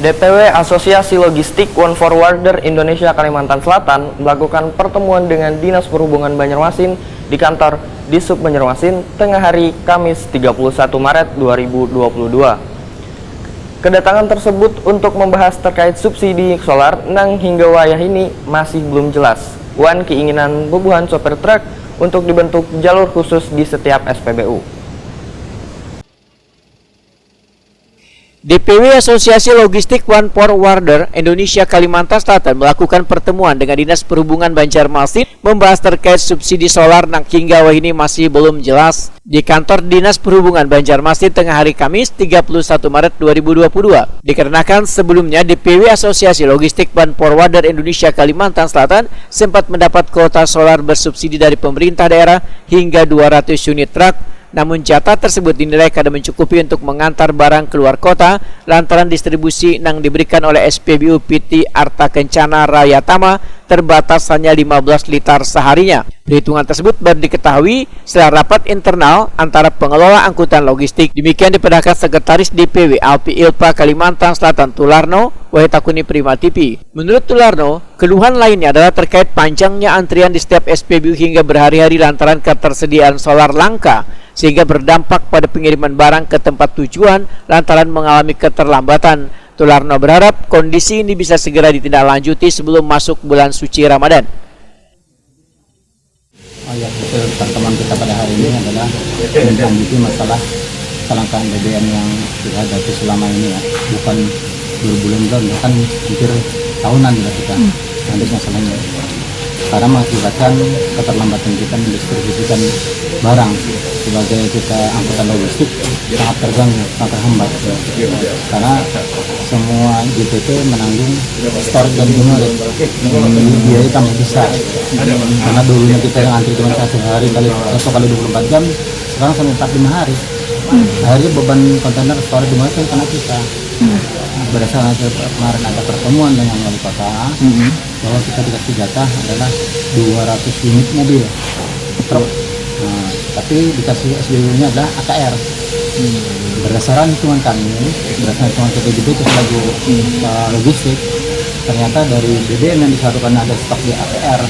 DPW Asosiasi Logistik One Forwarder Indonesia Kalimantan Selatan melakukan pertemuan dengan Dinas Perhubungan Banjarmasin di kantor Disub Banjarmasin tengah hari Kamis 31 Maret 2022. Kedatangan tersebut untuk membahas terkait subsidi solar nang hingga wayah ini masih belum jelas. Wan keinginan bubuhan sopir truk untuk dibentuk jalur khusus di setiap SPBU. DPW Asosiasi Logistik One Forwarder Indonesia Kalimantan Selatan melakukan pertemuan dengan Dinas Perhubungan Banjarmasin membahas terkait subsidi solar yang hingga wah ini masih belum jelas. Di kantor Dinas Perhubungan Banjarmasin tengah hari Kamis 31 Maret 2022. Dikarenakan sebelumnya DPW Asosiasi Logistik One Forwarder Indonesia Kalimantan Selatan sempat mendapat kuota solar bersubsidi dari pemerintah daerah hingga 200 unit truk. Namun jatah tersebut dinilai kada mencukupi untuk mengantar barang keluar kota lantaran distribusi yang diberikan oleh SPBU PT Arta Kencana Raya Tama terbatas hanya 15 liter seharinya. Perhitungan tersebut baru diketahui setelah rapat internal antara pengelola angkutan logistik. Demikian dipedahkan Sekretaris DPW Alpi Ilpa Kalimantan Selatan Tularno Wahitakuni Prima TV. Menurut Tularno, keluhan lainnya adalah terkait panjangnya antrian di setiap SPBU hingga berhari-hari lantaran ketersediaan solar langka, sehingga berdampak pada pengiriman barang ke tempat tujuan lantaran mengalami keterlambatan. Tularno berharap kondisi ini bisa segera ditindaklanjuti sebelum masuk bulan suci Ramadan. Ya, betul. Pertemuan kita pada hari ini adalah menanggapi masalah kelangkaan BBM yang kita hadapi selama ini ya. Bukan berbulan-bulan, bahkan hampir tahunan juga kita nanti masalahnya. Karena mengakibatkan keterlambatan kita mendistribusikan barang sebagai kita angkutan logistik sangat terganggu, sangat terhambat karena semua GPT menanggung storage dan jumlah biaya tambah besar karena dulunya kita yang antri cuma satu kali 24 jam, sekarang sampai 45 hari. Akhirnya beban kontainer storage jumlah itu kena kita. Berdasarkan kemarin ada pertemuan dengan wali kota bahwa kita dikasih jatah adalah 200 unit mobil truk. Tapi dikasih SBU-nya adalah AKR. Berdasarkan hitungan kami, berdasarkan hitungan PPBD itu selaku logistik, ternyata dari BBM yang disatukan ada stok di AKR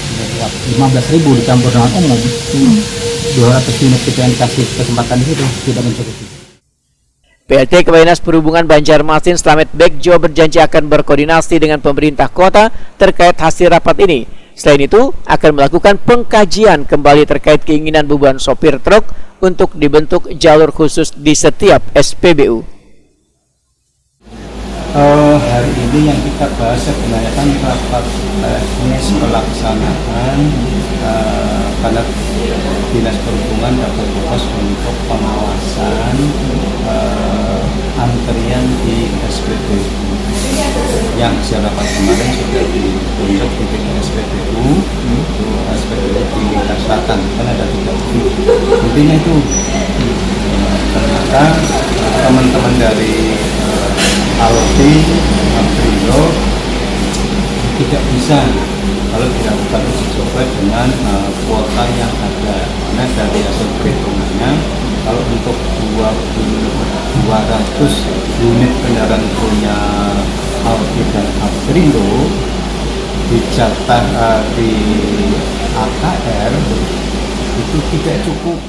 15.000 dicampur dengan umum, 200 unit kita yang dikasih kesempatan di situ tidak mencukupi. PLT Kepala Dinas Perhubungan Banjarmasin Slamet Bekjo berjanji akan berkoordinasi dengan pemerintah kota terkait hasil rapat ini. Selain itu, akan melakukan pengkajian kembali terkait keinginan beban sopir truk untuk dibentuk jalur khusus di setiap SPBU. Hari ini yang kita bahas sebenarnya kan rapat teknis pelaksanaan karena Dinas Perhubungan dapat tugas untuk pengawasan antrian di SPBU yang hasil rapat kemarin sudah ditunjuk di SPBU di Kalimantan Selatan kan ada 3. Intinya itu ternyata teman-teman dari Alti, Aprindo tidak bisa kalau dilakukan uji coba dengan kuota yang ada. Karena dari hasil perhitungannya kalau untuk 200 unit kendaraan punya Alti dan Aprindo dijatah di AKR itu tidak cukup.